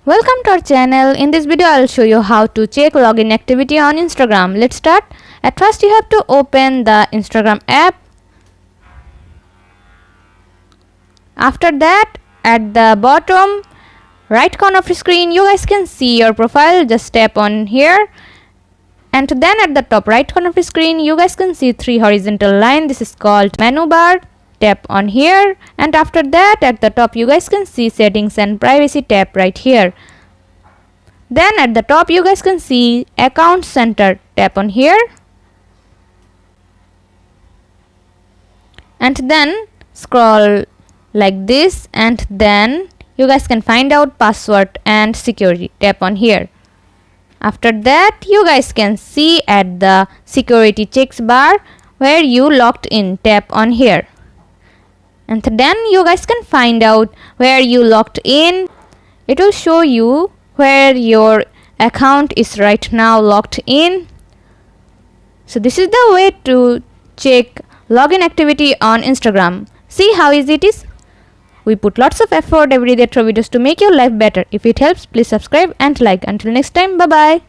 Welcome to our channel. In this video I'll show you how to check login activity on Instagram. Let's start. At first you have to open the Instagram app. After that, at the bottom right corner of the screen you guys can see your profile. Just tap on here, and then at the top right corner of the screen you guys can see three horizontal line. This is called menu bar. Tap on here, and after that at the top you guys can see settings and privacy. Tap right here. Then at the top you guys can see account center. Tap on here, and then scroll like this, and then you guys can find out password and security. Tap on here. After that you guys can see at the security checks bar where you logged in. Tap on here, and then you guys can find out where you logged in. It will show you where your account is right now logged in. So this is the way to check login activity on Instagram. See how easy it is? We put lots of effort every day through videos to make your life better. If it helps, please subscribe and like. Until next time, bye bye.